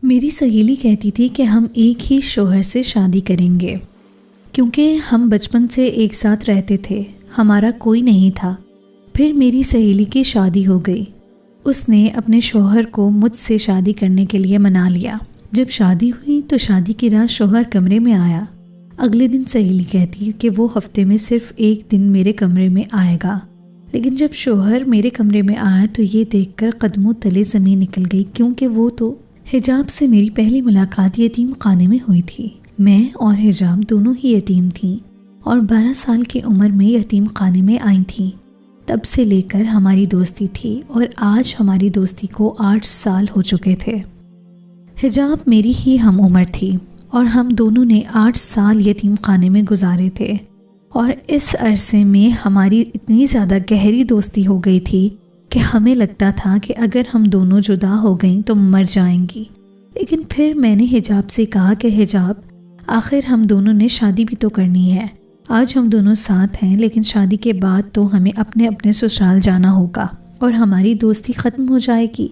میری سہیلی کہتی تھی کہ ہم ایک ہی شوہر سے شادی کریں گے کیونکہ ہم بچپن سے ایک ساتھ رہتے تھے، ہمارا کوئی نہیں تھا۔ پھر میری سہیلی کی شادی ہو گئی، اس نے اپنے شوہر کو مجھ سے شادی کرنے کے لیے منا لیا۔ جب شادی ہوئی تو شادی کی رات شوہر کمرے میں آیا۔ اگلے دن سہیلی کہتی کہ وہ ہفتے میں صرف ایک دن میرے کمرے میں آئے گا، لیکن جب شوہر میرے کمرے میں آیا تو یہ دیکھ کر قدموں تلے زمین نکل گئی، کیونکہ وہ تو حجاب سے میری پہلی ملاقات یتیم خانے میں ہوئی تھی۔ میں اور حجاب دونوں ہی یتیم تھیں اور 12 سال کی عمر میں یتیم خانے میں آئی تھیں۔ تب سے لے کر ہماری دوستی تھی اور آج ہماری دوستی کو 8 سال ہو چکے تھے۔ حجاب میری ہی ہم عمر تھی اور ہم دونوں نے 8 سال یتیم خانے میں گزارے تھے، اور اس عرصے میں ہماری اتنی زیادہ گہری دوستی ہو گئی تھی کہ ہمیں لگتا تھا کہ اگر ہم دونوں جدا ہو گئیں تو مر جائیں گی۔ لیکن پھر میں نے حجاب سے کہا کہ حجاب، آخر ہم دونوں نے شادی بھی تو کرنی ہے۔ آج ہم دونوں ساتھ ہیں، لیکن شادی کے بعد تو ہمیں اپنے اپنے سسرال جانا ہوگا اور ہماری دوستی ختم ہو جائے گی۔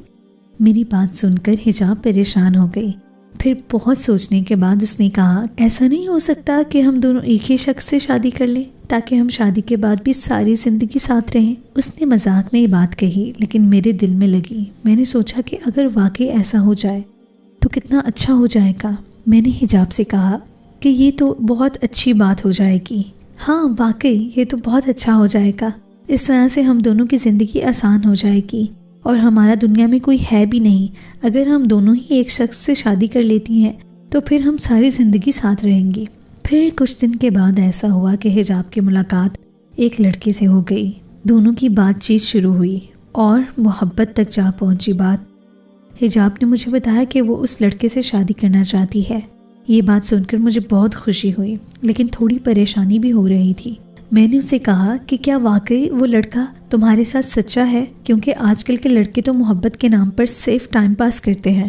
میری بات سن کر حجاب پریشان ہو گئی۔ پھر بہت سوچنے کے بعد اس نے کہا، ایسا نہیں ہو سکتا کہ ہم دونوں ایک ہی شخص سے شادی کر لیں تاکہ ہم شادی کے بعد بھی ساری زندگی ساتھ رہیں۔ اس نے مذاق میں یہ بات کہی، لیکن میرے دل میں لگی۔ میں نے سوچا کہ اگر واقعی ایسا ہو جائے تو کتنا اچھا ہو جائے گا۔ میں نے حجاب سے کہا کہ یہ تو بہت اچھی بات ہو جائے گی۔ ہاں واقعی یہ تو بہت اچھا ہو جائے گا، اس طرح سے ہم دونوں کی زندگی آسان ہو جائے گی اور ہمارا دنیا میں کوئی ہے بھی نہیں۔ اگر ہم دونوں ہی ایک شخص سے شادی کر لیتی ہیں تو پھر ہم ساری زندگی ساتھ رہیں گی۔ پھر کچھ دن کے بعد ایسا ہوا کہ حجاب کی ملاقات ایک لڑکے سے ہو گئی۔ دونوں کی بات چیت شروع ہوئی اور محبت تک جا پہنچی بات۔ حجاب نے مجھے بتایا کہ وہ اس لڑکے سے شادی کرنا چاہتی ہے۔ یہ بات سن کر مجھے بہت خوشی ہوئی، لیکن تھوڑی پریشانی بھی ہو رہی تھی۔ میں نے اسے کہا کہ کیا واقعی وہ لڑکا تمہارے ساتھ سچا ہے، کیونکہ آج کل کے لڑکے تو محبت کے نام پر صرف ٹائم پاس کرتے ہیں۔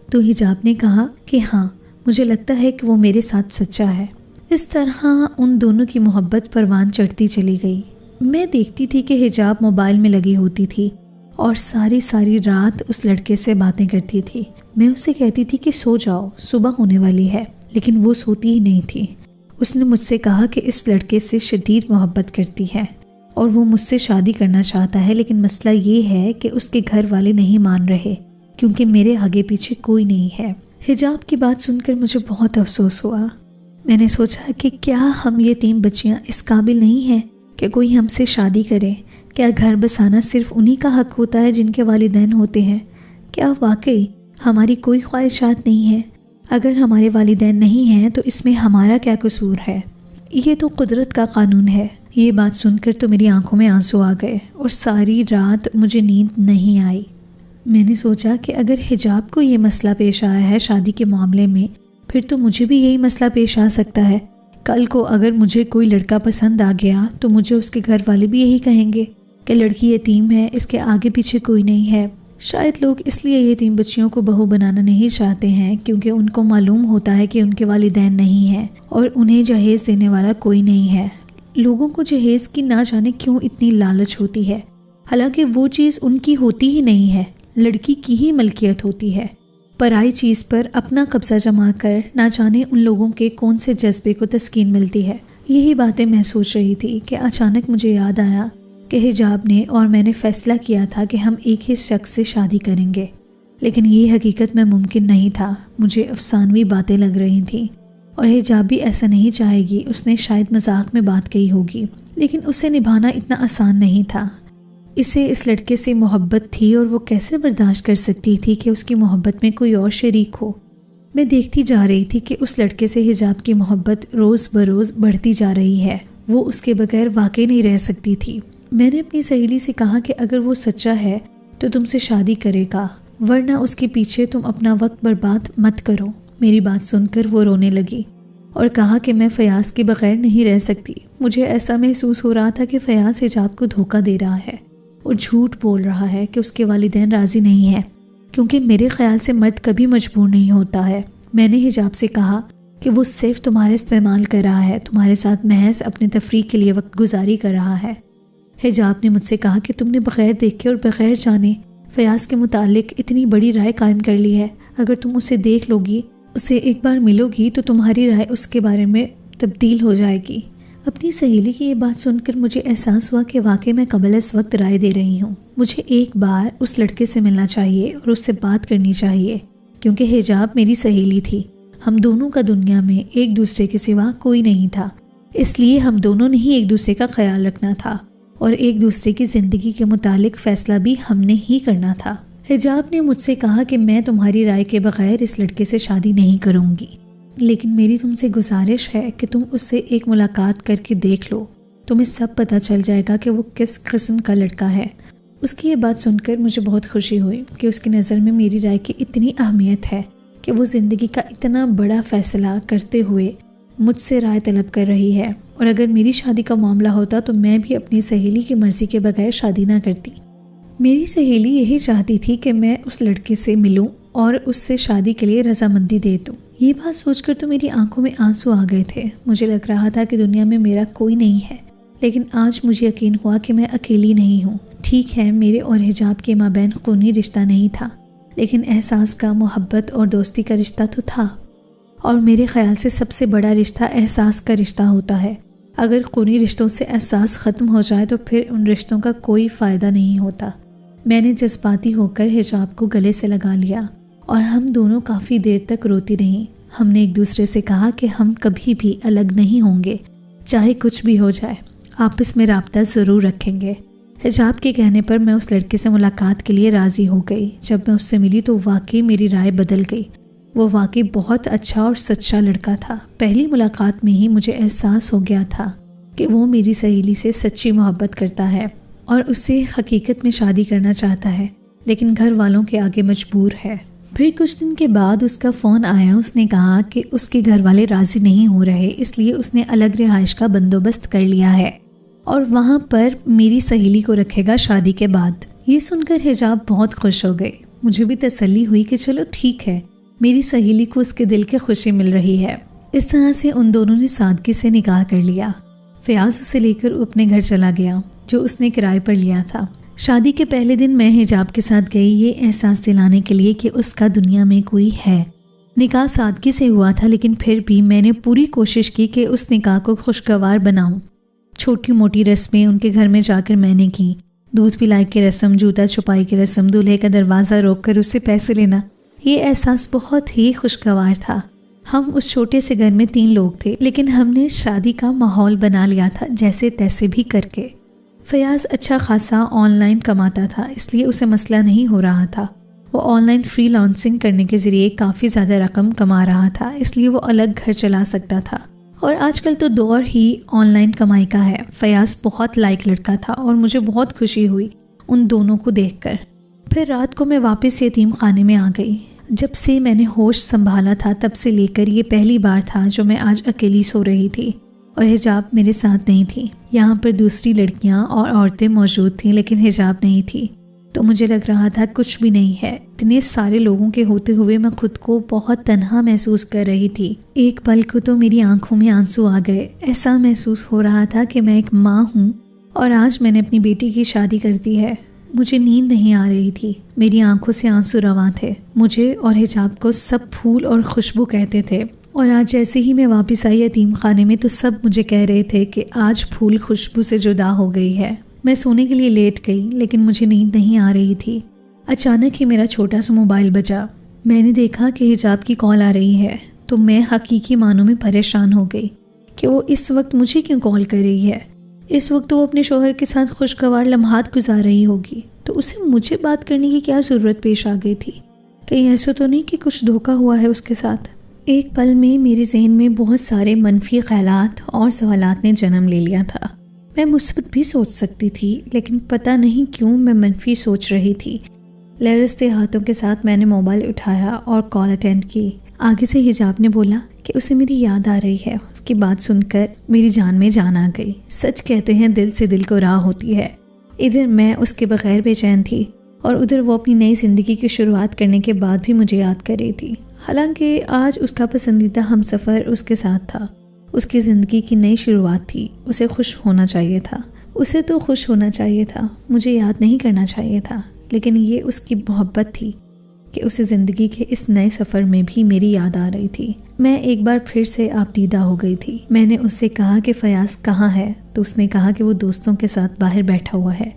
تو حجاب نے کہا کہ ہاں، مجھے لگتا ہے کہ وہ میرے ساتھ سچا ہے۔ اس طرح ان دونوں کی محبت پروان چڑھتی چلی گئی۔ میں دیکھتی تھی کہ حجاب موبائل میں لگی ہوتی تھی اور ساری رات اس لڑکے سے باتیں کرتی تھی۔ میں اسے کہتی تھی کہ سو جاؤ، صبح ہونے والی ہے، لیکن وہ سوتی ہی نہیں تھی۔ اس نے مجھ سے کہا کہ اس لڑکے سے شدید محبت کرتی ہے اور وہ مجھ سے شادی کرنا چاہتا ہے، لیکن مسئلہ یہ ہے کہ اس کے گھر والے نہیں مان رہے کیونکہ میرے آگے پیچھے کوئی نہیں ہے۔ حجاب کی بات سن کر مجھے بہت افسوس ہوا۔ میں نے سوچا کہ کیا ہم یہ 3 بچیاں اس قابل نہیں ہیں کہ کوئی ہم سے شادی کرے؟ کیا گھر بسانا صرف انہی کا حق ہوتا ہے جن کے والدین ہوتے ہیں؟ کیا واقعی ہماری کوئی خواہشات نہیں ہیں؟ اگر ہمارے والدین نہیں ہیں تو اس میں ہمارا کیا قصور ہے؟ یہ تو قدرت کا قانون ہے۔ یہ بات سن کر تو میری آنکھوں میں آنسو آ گئے اور ساری رات مجھے نیند نہیں آئی۔ میں نے سوچا کہ اگر حجاب کو یہ مسئلہ پیش آیا ہے شادی کے معاملے میں، پھر تو مجھے بھی یہی مسئلہ پیش آ سکتا ہے۔ کل کو اگر مجھے کوئی لڑکا پسند آ گیا تو مجھے اس کے گھر والے بھی یہی کہیں گے کہ لڑکی یتیم ہے، اس کے آگے پیچھے کوئی نہیں ہے۔ شاید لوگ اس لیے یہ 3 بچیوں کو بہو بنانا نہیں چاہتے ہیں کیونکہ ان کو معلوم ہوتا ہے کہ ان کے والدین نہیں ہیں اور انہیں جہیز دینے والا کوئی نہیں ہے۔ لوگوں کو جہیز کی نہ جانے کیوں اتنی لالچ ہوتی ہے، حالانکہ وہ چیز ان کی ہوتی ہی نہیں ہے، لڑکی کی ہی ملکیت ہوتی ہے۔ پرائی چیز پر اپنا قبضہ جما کر نہ جانے ان لوگوں کے کون سے جذبے کو تسکین ملتی ہے۔ یہی باتیں میں سوچ رہی تھی کہ اچانک مجھے یاد آیا کہ حجاب نے اور میں نے فیصلہ کیا تھا کہ ہم ایک ہی شخص سے شادی کریں گے، لیکن یہ حقیقت میں ممکن نہیں تھا۔ مجھے افسانوی باتیں لگ رہی تھیں اور حجاب بھی ایسا نہیں چاہے گی۔ اس نے شاید مذاق میں بات کہی ہوگی، لیکن اسے نبھانا اتنا آسان نہیں تھا۔ اسے اس لڑکے سے محبت تھی اور وہ کیسے برداشت کر سکتی تھی کہ اس کی محبت میں کوئی اور شریک ہو۔ میں دیکھتی جا رہی تھی کہ اس لڑکے سے حجاب کی محبت روز بروز بڑھتی جا رہی ہے۔ وہ اس کے بغیر واقعی نہیں رہ سکتی تھی۔ میں نے اپنی سہیلی سے کہا کہ اگر وہ سچا ہے تو تم سے شادی کرے گا، ورنہ اس کے پیچھے تم اپنا وقت برباد مت کرو۔ میری بات سن کر وہ رونے لگی اور کہا کہ میں فیاض کے بغیر نہیں رہ سکتی۔ مجھے ایسا محسوس ہو رہا تھا کہ فیاض حجاب کو دھوکہ دے رہا ہے اور جھوٹ بول رہا ہے کہ اس کے والدین راضی نہیں ہیں، کیونکہ میرے خیال سے مرد کبھی مجبور نہیں ہوتا ہے۔ میں نے حجاب سے کہا کہ وہ صرف تمہارا استعمال کر رہا ہے، تمہارے ساتھ محض اپنے تفریح کے لیے وقت گزاری کر رہا ہے۔ حجاب نے مجھ سے کہا کہ تم نے بغیر دیکھے اور بغیر جانے فیاض کے متعلق اتنی بڑی رائے قائم کر لی ہے۔ اگر تم اسے دیکھ لو گی، اسے ایک بار ملو گی تو تمہاری رائے اس کے بارے میں تبدیل ہو جائے گی۔ اپنی سہیلی کی یہ بات سن کر مجھے احساس ہوا کہ واقعی میں قبل اس وقت رائے دے رہی ہوں۔ مجھے ایک بار اس لڑکے سے ملنا چاہیے اور اس سے بات کرنی چاہیے، کیونکہ حجاب میری سہیلی تھی۔ ہم دونوں کا دنیا میں ایک دوسرے کے سوا کوئی نہیں تھا، اس لیے ہم دونوں نے ہی ایک دوسرے کا خیال رکھنا تھا اور ایک دوسرے کی زندگی کے متعلق فیصلہ بھی ہم نے ہی کرنا تھا۔ حجاب نے مجھ سے کہا کہ میں تمہاری رائے کے بغیر اس لڑکے سے شادی نہیں کروں گی، لیکن میری تم سے گزارش ہے کہ تم اس سے ایک ملاقات کر کے دیکھ لو، تمہیں سب پتہ چل جائے گا کہ وہ کس قسم کا لڑکا ہے۔ اس کی یہ بات سن کر مجھے بہت خوشی ہوئی کہ اس کی نظر میں میری رائے کی اتنی اہمیت ہے کہ وہ زندگی کا اتنا بڑا فیصلہ کرتے ہوئے مجھ سے رائے طلب کر رہی ہے، اور اگر میری شادی کا معاملہ ہوتا تو میں بھی اپنی سہیلی کی مرضی کے بغیر شادی نہ کرتی۔ میری سہیلی یہی چاہتی تھی کہ میں اس لڑکے سے ملوں اور اس سے شادی کے لیے رضامندی دے دوں۔ یہ بات سوچ کر تو میری آنکھوں میں آنسو آ گئے تھے۔ مجھے لگ رہا تھا کہ دنیا میں میرا کوئی نہیں ہے، لیکن آج مجھے یقین ہوا کہ میں اکیلی نہیں ہوں۔ ٹھیک ہے، میرے اور حجاب کے مابین خونی رشتہ نہیں تھا، لیکن احساس کا، محبت اور دوستی کا رشتہ تو تھا، اور میرے خیال سے سب سے بڑا رشتہ احساس کا رشتہ ہوتا ہے۔ اگر خونی رشتوں سے احساس ختم ہو جائے تو پھر ان رشتوں کا کوئی فائدہ نہیں ہوتا۔ میں نے جذباتی ہو کر حجاب کو گلے سے لگا لیا اور ہم دونوں کافی دیر تک روتی رہیں۔ ہم نے ایک دوسرے سے کہا کہ ہم کبھی بھی الگ نہیں ہوں گے، چاہے کچھ بھی ہو جائے، آپس میں رابطہ ضرور رکھیں گے۔ حجاب کے کہنے پر میں اس لڑکے سے ملاقات کے لیے راضی ہو گئی۔ جب میں اس سے ملی تو واقعی میری رائے بدل گئی۔ وہ واقعی بہت اچھا اور سچا لڑکا تھا۔ پہلی ملاقات میں ہی مجھے احساس ہو گیا تھا کہ وہ میری سہیلی سے سچی محبت کرتا ہے اور اس سے حقیقت میں شادی کرنا چاہتا ہے، لیکن گھر والوں کے آگے مجبور ہے۔ پھر کچھ دن کے بعد اس کا فون آیا۔ اس نے کہا کہ اس کے گھر والے راضی نہیں ہو رہے، اس لیے اس نے الگ رہائش کا بندوبست کر لیا ہے اور وہاں پر میری سہیلی کو رکھے گا شادی کے بعد۔ یہ سن کر حجاب بہت خوش ہو گئی۔ مجھے بھی تسلی ہوئی کہ چلو ٹھیک ہے، میری سہیلی کو اس کے دل کی خوشی مل رہی ہے۔ اس طرح سے ان دونوں نے سادگی سے نکاح کر لیا۔ فیاض اسے لے کر اپنے گھر چلا گیا جو اس نے کرائے پر لیا تھا۔ شادی کے پہلے دن میں حجاب کے ساتھ گئی، یہ احساس دلانے کے لیے کہ اس کا دنیا میں کوئی ہے۔ نکاح سادگی سے ہوا تھا، لیکن پھر بھی میں نے پوری کوشش کی کہ اس نکاح کو خوشگوار بناؤں۔ چھوٹی موٹی رسمیں ان کے گھر میں جا کر میں نے کی۔ دودھ پلائی کی رسم، جوتا چھپائی کی رسم، دولہے کا دروازہ روک کر اس سے پیسے لینا، یہ احساس بہت ہی خوشگوار تھا۔ ہم اس چھوٹے سے گھر میں 3 لوگ تھے، لیکن ہم نے شادی کا ماحول بنا لیا تھا جیسے تیسے بھی کر کے۔ فیاض اچھا خاصا آن لائن کماتا تھا، اس لیے اسے مسئلہ نہیں ہو رہا تھا۔ وہ آن لائن فری لانسنگ کرنے کے ذریعے کافی زیادہ رقم کما رہا تھا، اس لیے وہ الگ گھر چلا سکتا تھا۔ اور آج کل تو دور ہی آن لائن کمائی کا ہے۔ فیاض بہت لائق لڑکا تھا اور مجھے بہت خوشی ہوئی ان دونوں کو دیکھ کر۔ پھر رات کو میں واپس یتیم خانے میں آ گئی۔ جب سے میں نے ہوش سنبھالا تھا تب سے لے کر یہ پہلی بار تھا جو میں آج اکیلی سو رہی تھی اور حجاب میرے ساتھ نہیں تھی۔ یہاں پر دوسری لڑکیاں اور عورتیں موجود تھیں، لیکن حجاب نہیں تھی، تو مجھے لگ رہا تھا کچھ بھی نہیں ہے۔ اتنے سارے لوگوں کے ہوتے ہوئے میں خود کو بہت تنہا محسوس کر رہی تھی۔ ایک پل کو تو میری آنکھوں میں آنسو آ گئے۔ ایسا محسوس ہو رہا تھا کہ میں ایک ماں ہوں اور آج میں نے اپنی بیٹی کی شادی کر دی ہے۔ مجھے نیند نہیں آ رہی تھی، میری آنکھوں سے آنسو رواں تھے۔ مجھے اور حجاب کو سب پھول اور خوشبو کہتے تھے، اور آج جیسے ہی میں واپس آئی یتیم خانے میں تو سب مجھے کہہ رہے تھے کہ آج پھول خوشبو سے جدا ہو گئی ہے۔ میں سونے کے لیے لیٹ گئی، لیکن مجھے نیند نہیں آ رہی تھی۔ اچانک ہی میرا چھوٹا سا موبائل بجا۔ میں نے دیکھا کہ حجاب کی کال آ رہی ہے، تو میں حقیقی معنوں میں پریشان ہو گئی کہ وہ اس وقت مجھے کیوں کال کر رہی ہے۔ اس وقت وہ اپنے شوہر کے ساتھ خوشگوار لمحات گزار رہی ہوگی، تو اسے مجھے بات کرنے کی کیا ضرورت پیش آ گئی تھی؟ کہیں ایسا تو نہیں کہ کچھ دھوکہ ہوا ہے اس کے ساتھ؟ ایک پل میں میرے ذہن میں بہت سارے منفی خیالات اور سوالات نے جنم لے لیا تھا۔ میں مثبت بھی سوچ سکتی تھی، لیکن پتہ نہیں کیوں میں منفی سوچ رہی تھی۔ لرزتے ہاتھوں کے ساتھ میں نے موبائل اٹھایا اور کال اٹینڈ کی۔ آگے سے حجاب نے بولا کہ اسے میری یاد آ رہی ہے۔ اس کی بات سن کر میری جان میں جان آ گئی۔ سچ کہتے ہیں دل سے دل کو راہ ہوتی ہے۔ ادھر میں اس کے بغیر بے چین تھی اور ادھر وہ اپنی نئی زندگی کی شروعات کرنے کے بعد بھی مجھے یاد کر رہی تھی۔ حالانکہ آج اس کا پسندیدہ ہم سفر اس کے ساتھ تھا۔ اس کی زندگی کی نئی شروعات تھی، اسے خوش ہونا چاہیے تھا۔ اسے تو خوش ہونا چاہیے تھا، مجھے یاد نہیں کرنا چاہیے تھا، لیکن یہ اس کی محبت تھی کہ اسے زندگی کے اس نئے سفر میں بھی میری یاد آ رہی تھی۔ میں ایک بار پھر سے آبدیدہ ہو گئی تھی۔ میں نے اس سے کہا کہ فیاض کہاں ہے، تو اس نے کہا کہ وہ دوستوں کے ساتھ باہر بیٹھا ہوا ہے،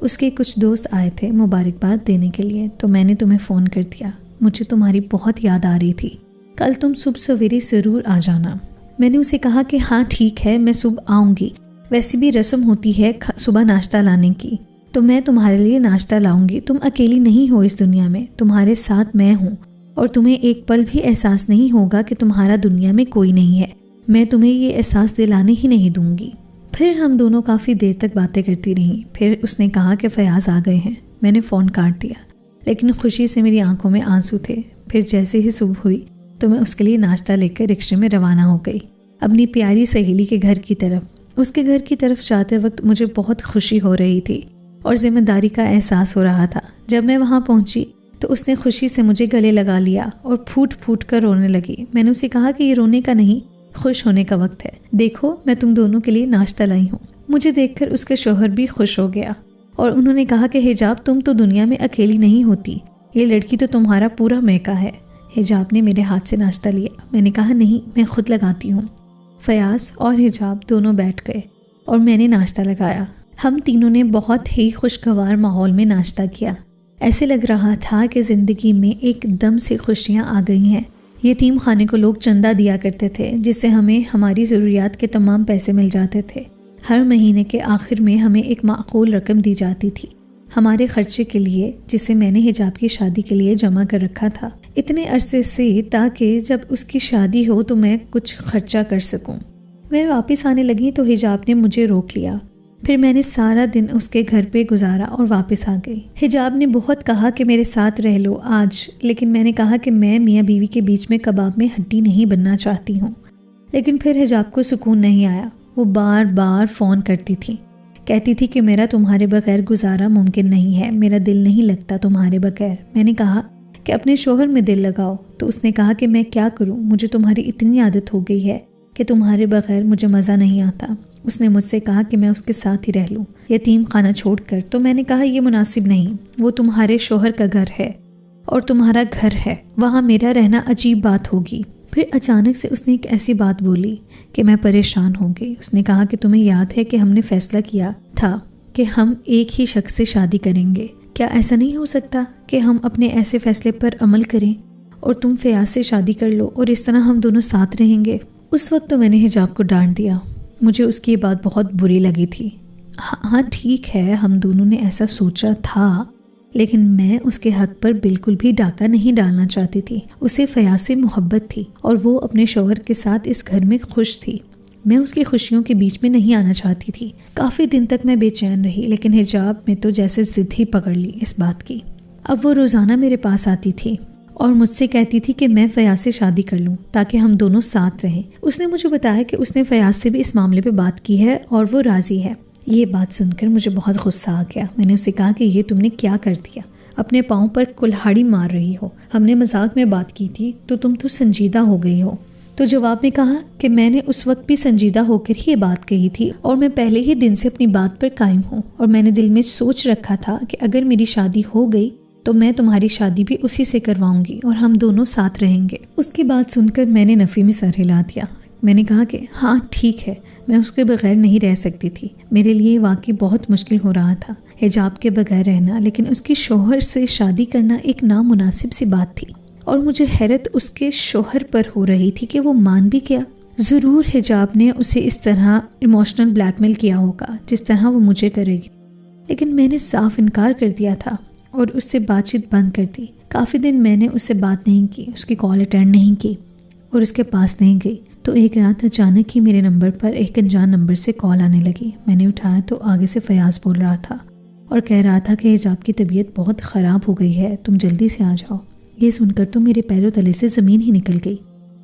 اس کے کچھ دوست آئے تھے مبارکباد دینے کے لیے، تو میں نے تمہیں فون کر دیا، مجھے تمہاری بہت یاد آ رہی تھی، کل تم صبح سویرے ضرور آ جانا۔ میں نے اسے کہا کہ ہاں ٹھیک ہے، میں صبح آؤں گی، ویسے بھی رسم ہوتی ہے صبح ناشتہ لانے کی، تو میں تمہارے لیے ناشتہ لاؤں گی، تم اکیلی نہیں ہو اس دنیا میں، تمہارے ساتھ میں ہوں، اور تمہیں ایک پل بھی احساس نہیں ہوگا کہ تمہارا دنیا میں کوئی نہیں ہے، میں تمہیں یہ احساس دلانے ہی نہیں دوں گی۔ پھر ہم دونوں کافی دیر تک باتیں کرتی رہیں، پھر اس نے کہا کہ فیاض آ گئے ہیں۔ میں نے فون کاٹ دیا، لیکن خوشی سے میری آنکھوں میں آنسو تھے۔ پھر جیسے ہی صبح ہوئی تو میں اس کے لیے ناشتہ لے کر رکشے میں روانہ ہو گئی اپنی پیاری سہیلی کے گھر کی طرف۔ اس کے گھر کی طرف جاتے وقت مجھے بہت خوشی ہو رہی تھی اور ذمہ داری کا احساس ہو رہا تھا۔ جب میں وہاں پہنچی تو اس نے خوشی سے مجھے گلے لگا لیا اور پھوٹ پھوٹ کر رونے لگی۔ میں نے اسے کہا کہ یہ رونے کا نہیں، خوش ہونے کا وقت ہے، دیکھو میں تم دونوں کے لیے ناشتہ لائی ہوں۔ مجھے دیکھ کر اس کے شوہر بھی خوش ہو گیا اور انہوں نے کہا کہ حجاب تم تو دنیا میں اکیلی نہیں ہوتی، یہ لڑکی تو تمہارا پورا میکا ہے۔ حجاب نے میرے ہاتھ سے ناشتہ لیا۔ میں نے کہا نہیں، میں خود لگاتی ہوں۔ فیاض اور حجاب دونوں بیٹھ گئے اور میں نے ناشتہ لگایا۔ ہم تینوں نے بہت ہی خوشگوار ماحول میں ناشتہ کیا، ایسے لگ رہا تھا کہ زندگی میں ایک دم سے خوشیاں آ گئی ہیں۔ یتیم خانے کو لوگ چندہ دیا کرتے تھے جس سے ہمیں ہماری ضروریات کے تمام پیسے مل جاتے تھے۔ ہر مہینے کے آخر میں ہمیں ایک معقول رقم دی جاتی تھی ہمارے خرچے کے لیے، جسے میں نے حجاب کی شادی کے لیے جمع کر رکھا تھا اتنے عرصے سے، تاکہ جب اس کی شادی ہو تو میں کچھ خرچہ کر سکوں۔ میں واپس آنے لگی تو حجاب نے مجھے روک لیا۔ پھر میں نے سارا دن اس کے گھر پہ گزارا اور واپس آ گئی۔ حجاب نے بہت کہا کہ میرے ساتھ رہ لو آج، لیکن میں نے کہا کہ میں میاں بیوی کے بیچ میں کباب میں ہڈی نہیں بننا چاہتی ہوں۔ لیکن پھر حجاب کو سکون نہیں آیا، وہ بار بار فون کرتی تھی، کہتی تھی کہ میرا تمہارے بغیر گزارا ممکن نہیں ہے، میرا دل نہیں لگتا تمہارے بغیر۔ میں نے کہا کہ اپنے شوہر میں دل لگاؤ، تو اس نے کہا کہ میں کیا کروں، مجھے تمہاری اتنی عادت ہو گئی ہے کہ تمہارے بغیر مجھے مزہ نہیں آتا۔ اس نے مجھ سے کہا کہ میں اس کے ساتھ ہی رہ لوں یتیم خانہ چھوڑ کر، تو میں نے کہا یہ مناسب نہیں، وہ تمہارے شوہر کا گھر ہے اور تمہارا گھر ہے، وہاں میرا رہنا عجیب بات ہوگی۔ پھر اچانک سے اس نے ایک ایسی بات بولی کہ میں پریشان ہو گئی۔ اس نے کہا کہ تمہیں یاد ہے کہ ہم نے فیصلہ کیا تھا کہ ہم ایک ہی شخص سے شادی کریں گے، کیا ایسا نہیں ہو سکتا کہ ہم اپنے ایسے فیصلے پر عمل کریں اور تم فیاض سے شادی کر لو اور اس طرح ہم دونوں ساتھ رہیں گے؟ اس وقت تو میں نے حجاب کو ڈانٹ دیا، مجھے اس کی یہ بات بہت بری لگی تھی۔ ہاں ٹھیک ہے، ہم دونوں نے ایسا سوچا تھا، لیکن میں اس کے حق پر بالکل بھی ڈاکہ نہیں ڈالنا چاہتی تھی۔ اسے فیاض سے محبت تھی اور وہ اپنے شوہر کے ساتھ اس گھر میں خوش تھی، میں اس کی خوشیوں کے بیچ میں نہیں آنا چاہتی تھی۔ کافی دن تک میں بے چین رہی، لیکن حجاب میں تو جیسے ضد ہی پکڑ لی اس بات کی۔ اب وہ روزانہ میرے پاس آتی تھی اور مجھ سے کہتی تھی کہ میں فیاض سے شادی کر لوں تاکہ ہم دونوں ساتھ رہیں۔ اس نے مجھے بتایا کہ اس نے فیاض سے بھی اس معاملے پہ بات کی ہے اور وہ راضی ہے۔ یہ بات سن کر مجھے بہت غصہ آ گیا۔ میں نے اسے کہا کہ یہ تم نے کیا کر دیا، اپنے پاؤں پر کلہاڑی مار رہی ہو، ہم نے مذاق میں بات کی تھی تو تم تو سنجیدہ ہو گئی ہو۔ تو جواب میں کہا کہ میں نے اس وقت بھی سنجیدہ ہو کر ہی یہ بات کہی تھی اور میں پہلے ہی دن سے اپنی بات پر قائم ہوں، اور میں نے دل میں سوچ رکھا تھا کہ اگر میری شادی ہو گئی تو میں تمہاری شادی بھی اسی سے کرواؤں گی اور ہم دونوں ساتھ رہیں گے۔ اس کی بات سن کر میں نے نفی میں سر ہلا دیا۔ میں نے کہا کہ ہاں ٹھیک ہے، میں اس کے بغیر نہیں رہ سکتی تھی، میرے لیے واقعی بہت مشکل ہو رہا تھا حجاب کے بغیر رہنا، لیکن اس کی شوہر سے شادی کرنا ایک نامناسب سی بات تھی، اور مجھے حیرت اس کے شوہر پر ہو رہی تھی کہ وہ مان بھی کیا۔ ضرور حجاب نے اسے اس طرح ایموشنل بلیک میل کیا ہوگا جس طرح وہ مجھے کرے گی، لیکن میں نے صاف انکار کر دیا تھا اور اس سے بات چیت بند کر دی۔ کافی دن میں نے اس سے بات نہیں کی، اس کی کال اٹینڈ نہیں کی اور اس کے پاس نہیں گئی، تو ایک رات اچانک ہی میرے نمبر پر ایک انجان نمبر سے کال آنے لگی۔ میں نے اٹھایا تو آگے سے فیاض بول رہا تھا اور کہہ رہا تھا کہ حجاب کی طبیعت بہت خراب ہو گئی ہے، تم جلدی سے آ جاؤ۔ یہ سن کر تو میرے پیروں تلے سے زمین ہی نکل گئی۔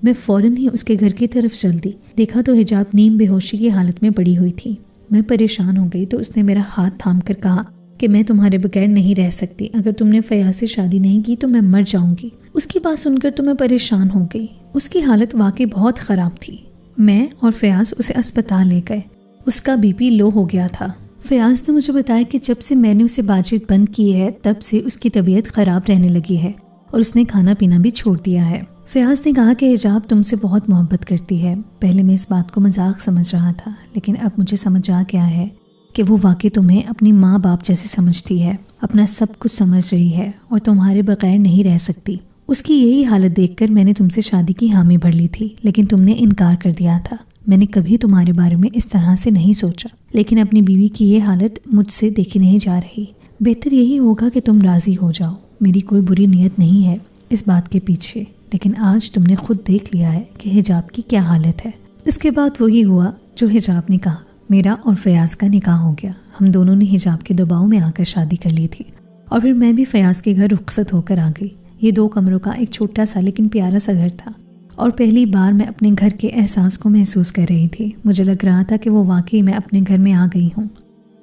میں فوراً ہی اس کے گھر کی طرف چل دی، دیکھا تو حجاب نیم بے ہوشی کی حالت میں پڑی ہوئی تھی۔ میں پریشان ہو گئی تو اس نے میرا ہاتھ تھام کر کہا کہ میں تمہارے بغیر نہیں رہ سکتی، اگر تم نے فیاض سے شادی نہیں کی تو میں مر جاؤں گی۔ اس کی بات سن کر تو میں پریشان ہو گئی، اس کی حالت واقعی بہت خراب تھی۔ میں اور فیاض اسے اسپتال لے گئے، اس کا بی پی لو ہو گیا تھا۔ فیاض نے مجھے بتایا کہ جب سے میں نے اسے بات چیت بند کی ہے تب سے اس کی طبیعت خراب رہنے لگی ہے اور اس نے کھانا پینا بھی چھوڑ دیا ہے۔ فیاض نے کہا کہ حجاب تم سے بہت محبت کرتی ہے۔ پہلے میں اس بات کو مذاق سمجھ رہا تھا، لیکن اب مجھے سمجھ آ گیا ہے کہ وہ واقعی تمہیں اپنی ماں باپ جیسی سمجھتی ہے، اپنا سب کچھ سمجھ رہی ہے اور تمہارے بغیر نہیں رہ سکتی۔ اس کی یہی حالت دیکھ کر میں نے تم سے شادی کی حامی بھر لی تھی، لیکن تم نے انکار کر دیا تھا۔ میں نے کبھی تمہارے بارے میں اس طرح سے نہیں سوچا، لیکن اپنی بیوی کی یہ حالت مجھ سے دیکھی نہیں جا رہی۔ بہتر یہی ہوگا کہ تم راضی ہو جاؤ۔ میری کوئی بری نیت نہیں ہے اس بات کے پیچھے، لیکن آج تم نے خود دیکھ لیا ہے کہ حجاب کی کیا حالت ہے۔ اس کے بعد وہی ہوا جو حجاب نے کہا۔ میرا اور فیاض کا نکاح ہو گیا۔ ہم دونوں نے حجاب کے دباؤ میں آ کر شادی کر لی تھی، اور پھر میں بھی فیاض کے گھر رخصت ہو کر آ گئی۔ یہ 2 کمروں کا ایک چھوٹا سا لیکن پیارا سا گھر تھا، اور پہلی بار میں اپنے گھر کے احساس کو محسوس کر رہی تھی۔ مجھے لگ رہا تھا کہ وہ واقعی میں اپنے گھر میں آ گئی ہوں۔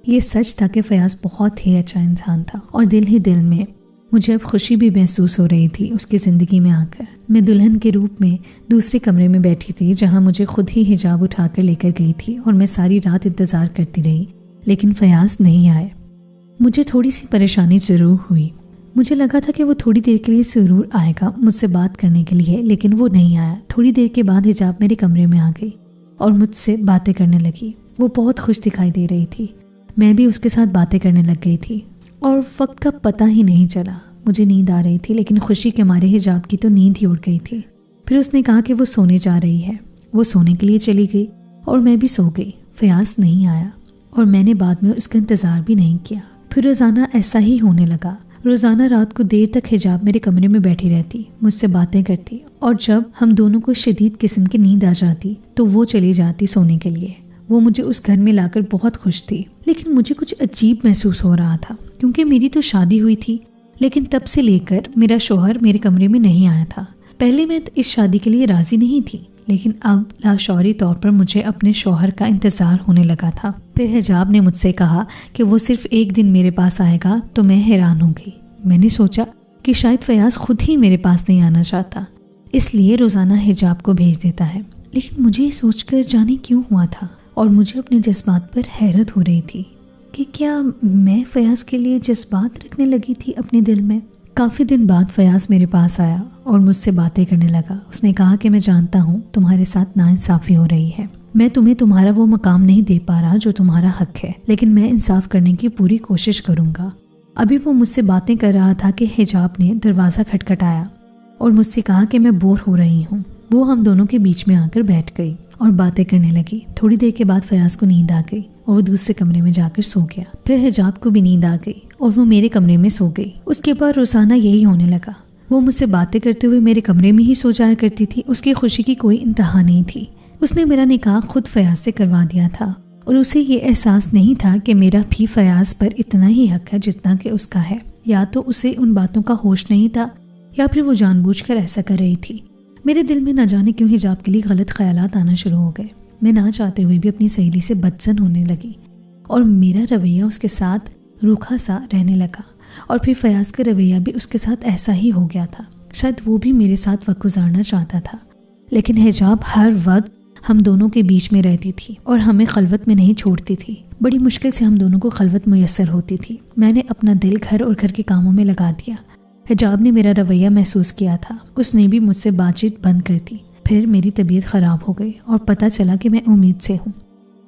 یہ سچ تھا کہ فیاض بہت ہی اچھا انسان تھا، اور دل ہی دل میں مجھے اب خوشی بھی محسوس ہو رہی تھی اس کی زندگی میں آ کر۔ میں دلہن کے روپ میں دوسرے کمرے میں بیٹھی تھی، جہاں مجھے خود ہی حجاب اٹھا کر لے کر گئی تھی، اور میں ساری رات انتظار کرتی رہی، لیکن فیاض نہیں آئے۔ مجھے تھوڑی سی پریشانی ضرور ہوئی۔ مجھے لگا تھا کہ وہ تھوڑی دیر کے لیے ضرور آئے گا مجھ سے بات کرنے کے لیے، لیکن وہ نہیں آیا۔ تھوڑی دیر کے بعد حجاب میرے کمرے میں آ گئی اور مجھ سے باتیں کرنے لگی۔ وہ بہت خوش دکھائی دے رہی تھی، میں بھی اس کے ساتھ باتیں کرنے لگ گئی تھی، اور وقت کا پتہ ہی نہیں چلا۔ مجھے نیند آ رہی تھی، لیکن خوشی کے مارے حجاب کی تو نیند ہی اڑ گئی تھی۔ پھر اس نے کہا کہ وہ سونے جا رہی ہے۔ وہ سونے کے لیے چلی گئی اور میں بھی سو گئی۔ فیاض نہیں آیا، اور میں نے بعد میں اس کا انتظار بھی نہیں کیا۔ پھر روزانہ ایسا ہی ہونے لگا۔ روزانہ رات کو دیر تک حجاب میرے کمرے میں بیٹھی رہتی، مجھ سے باتیں کرتی، اور جب ہم دونوں کو شدید قسم کی نیند آ جاتی تو وہ چلی جاتی سونے کے لیے۔ وہ مجھے اس گھر میں لا کر بہت خوش تھی، لیکن مجھے کچھ عجیب محسوس ہو رہا تھا، کیونکہ میری تو شادی ہوئی تھی، لیکن تب سے لے کر میرا شوہر میرے کمرے میں نہیں آیا تھا۔ پہلے میں اس شادی کے لیے راضی نہیں تھی، لیکن اب لاشعوری طور پر مجھے اپنے شوہر کا انتظار ہونے لگا تھا۔ پھر حجاب نے مجھ سے کہا کہ وہ صرف ایک دن میرے پاس آئے گا، تو میں حیران ہو گئی۔ میں نے سوچا کہ شاید فیاض خود ہی میرے پاس نہیں آنا چاہتا، اس لیے روزانہ حجاب کو بھیج دیتا ہے، لیکن مجھے یہ سوچ کر جانے کیوں ہوا تھا، اور مجھے اپنے جذبات پر حیرت ہو رہی تھی کہ کیا میں فیاض کے لیے جذبات رکھنے لگی تھی اپنے دل میں۔ کافی دن بعد فیاض میرے پاس آیا اور مجھ سے باتیں کرنے لگا۔ اس نے کہا کہ میں جانتا ہوں تمہارے ساتھ ناانصافی ہو رہی ہے، میں تمہیں تمہارا وہ مقام نہیں دے پا رہا جو تمہارا حق ہے، لیکن میں انصاف کرنے کی پوری کوشش کروں گا۔ ابھی وہ مجھ سے باتیں کر رہا تھا کہ حجاب نے دروازہ کھٹکھٹایا اور مجھ سے کہا کہ میں بور ہو رہی ہوں۔ وہ ہم دونوں کے بیچ میں آ کر بیٹھ گئی اور باتیں کرنے لگی۔ تھوڑی دیر کے بعد فیاض کو نیند آ گئی اور وہ دوسرے کمرے میں جا کر سو گیا۔ پھر حجاب کو بھی نیند آ گئی اور وہ میرے کمرے میں سو گئی۔ اس کے بعد روزانہ یہی ہونے لگا۔ وہ مجھ سے باتیں کرتے ہوئے میرے کمرے میں ہی سو جایا کرتی تھی۔ اس کی خوشی کی کوئی انتہا نہیں تھی۔ اس نے میرا نکاح خود فیاض سے کروا دیا تھا، اور اسے یہ احساس نہیں تھا کہ میرا بھی فیاض پر اتنا ہی حق ہے جتنا کہ اس کا ہے۔ یا تو اسے ان باتوں کا ہوش نہیں تھا، یا پھر وہ جان بوجھ کر ایسا کر رہی تھی۔ میرے دل میں نہ جانے کیوں حجاب کے لیے غلط خیالات آنا شروع ہو گئے۔ میں نہ چاہتے ہوئے بھی اپنی سہیلی سے بدزن ہونے لگی، اور میرا رویہ اس کے ساتھ روکھا سا رہنے لگا، اور پھر فیاض کا رویہ بھی اس کے ساتھ ایسا ہی ہو گیا تھا۔ شاید وہ بھی میرے ساتھ وقت گزارنا چاہتا تھا، لیکن حجاب ہر وقت ہم دونوں کے بیچ میں رہتی تھی اور ہمیں خلوت میں نہیں چھوڑتی تھی۔ بڑی مشکل سے ہم دونوں کو خلوت میسر ہوتی تھی۔ میں نے اپنا دل گھر اور گھر کے کاموں میں لگا دیا۔ حجاب نے میرا رویہ محسوس کیا تھا، اس نے بھی مجھ سے بات چیت بند کر دی۔ پھر میری طبیعت خراب ہو گئی اور پتہ چلا کہ میں امید سے ہوں۔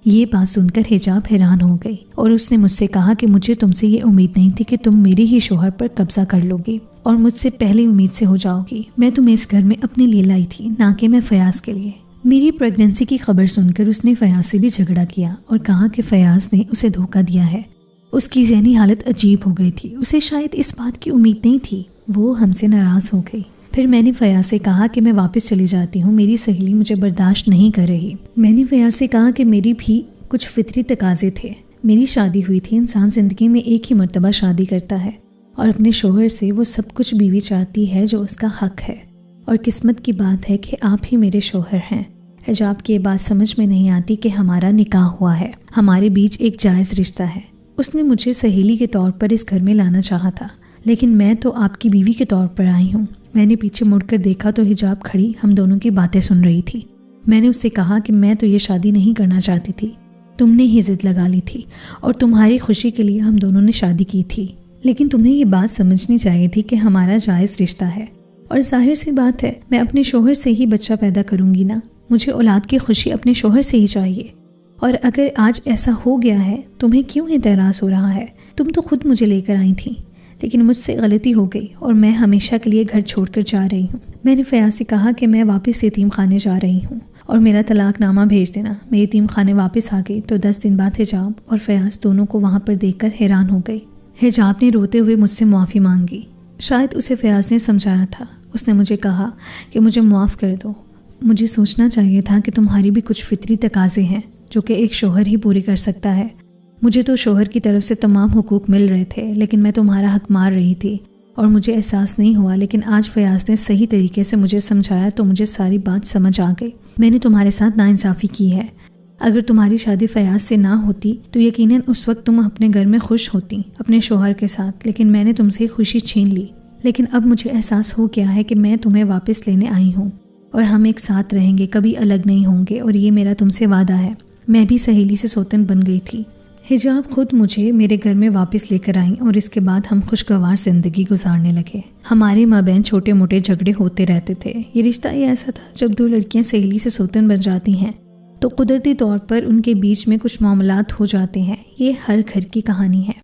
یہ بات سن کر حجاب حیران ہو گئی، اور اس نے مجھ سے کہا کہ مجھے تم سے یہ امید نہیں تھی کہ تم میرے ہی شوہر پر قبضہ کر لو گی اور مجھ سے پہلے امید سے ہو جاؤ گی۔ میں تمہیں اس گھر میں اپنے لیے لائی تھی، نہ کہ میں فیاض کے لیے۔ میری پریگننسی کی خبر سن کر اس نے فیاض سے بھی جھگڑا کیا اور کہا کہ فیاض نے اسے دھوکہ دیا ہے۔ اس کی ذہنی حالت عجیب ہو گئی تھی، اسے شاید اس بات کی امید نہیں تھی۔ وہ ہم سے ناراض ہو گئی۔ پھر میں نے فیاض سے کہا کہ میں واپس چلی جاتی ہوں، میری سہیلی مجھے برداشت نہیں کر رہی۔ میں نے فیاض سے کہا کہ میری بھی کچھ فطری تقاضے تھے۔ میری شادی ہوئی تھی، انسان زندگی میں ایک ہی مرتبہ شادی کرتا ہے، اور اپنے شوہر سے وہ سب کچھ بیوی چاہتی ہے جو اس کا حق ہے، اور قسمت کی بات ہے کہ آپ ہی میرے شوہر ہیں۔ حجاب کی یہ بات سمجھ میں نہیں آتی کہ ہمارا نکاح ہوا ہے، ہمارے بیچ ایک جائز رشتہ ہے۔ اس نے مجھے سہیلی کے طور پر اس گھر میں لانا چاہا تھا، لیکن میں تو آپ کی بیوی کے طور پر آئی ہوں۔ میں نے پیچھے مڑ کر دیکھا تو حجاب کھڑی ہم دونوں کی باتیں سن رہی تھی۔ میں نے اس سے کہا کہ میں تو یہ شادی نہیں کرنا چاہتی تھی، تم نے ہی ضد لگا لی تھی، اور تمہاری خوشی کے لیے ہم دونوں نے شادی کی تھی۔ لیکن تمہیں یہ بات سمجھنی چاہیے تھی کہ ہمارا جائز رشتہ ہے، اور ظاہر سی بات ہے میں اپنے شوہر سے ہی بچہ پیدا کروں گی نا، مجھے اولاد کی خوشی اپنے شوہر سے ہی چاہیے۔ اور اگر آج ایسا ہو گیا ہے تمہیں کیوں اعتراض ہو رہا ہے؟ تم تو خود مجھے لے کر آئی تھیں، لیکن مجھ سے غلطی ہو گئی اور میں ہمیشہ کے لیے گھر چھوڑ کر جا رہی ہوں۔ میں نے فیاض سے کہا کہ میں واپس یتیم خانے جا رہی ہوں اور میرا طلاق نامہ بھیج دینا۔ میں یتیم خانے واپس آ گئی تو 10 دن بعد حجاب اور فیاض دونوں کو وہاں پر دیکھ کر حیران ہو گئی۔ حجاب نے روتے ہوئے مجھ سے معافی مانگی، شاید اسے فیاض نے سمجھایا تھا۔ اس نے مجھے کہا کہ مجھے معاف کر دو، مجھے سوچنا چاہیے تھا کہ تمہاری بھی کچھ فطری تقاضے ہیں جو کہ ایک شوہر ہی پوری کر سکتا ہے۔ مجھے تو شوہر کی طرف سے تمام حقوق مل رہے تھے، لیکن میں تمہارا حق مار رہی تھی اور مجھے احساس نہیں ہوا، لیکن آج فیاض نے صحیح طریقے سے مجھے سمجھایا تو مجھے ساری بات سمجھ آ گئی۔ میں نے تمہارے ساتھ ناانصافی کی ہے۔ اگر تمہاری شادی فیاض سے نہ ہوتی تو یقیناً اس وقت تم اپنے گھر میں خوش ہوتی اپنے شوہر کے ساتھ، لیکن میں نے تم سے خوشی چھین لی۔ لیکن اب مجھے احساس ہو گیا ہے کہ میں تمہیں واپس لینے آئی ہوں اور ہم ایک ساتھ رہیں گے، کبھی الگ نہیں ہوں گے، اور یہ میرا تم سے وعدہ ہے۔ میں بھی سہیلی سے سوتن بن گئی تھی۔ حجاب خود مجھے میرے گھر میں واپس لے کر آئیں اور اس کے بعد ہم خوشگوار زندگی گزارنے لگے۔ ہمارے مابین چھوٹے موٹے جھگڑے ہوتے رہتے تھے۔ یہ رشتہ ہی ایسا تھا، جب دو لڑکیاں سہیلی سے سوتن بن جاتی ہیں تو قدرتی طور پر ان کے بیچ میں کچھ معاملات ہو جاتے ہیں۔ یہ ہر گھر کی کہانی ہے۔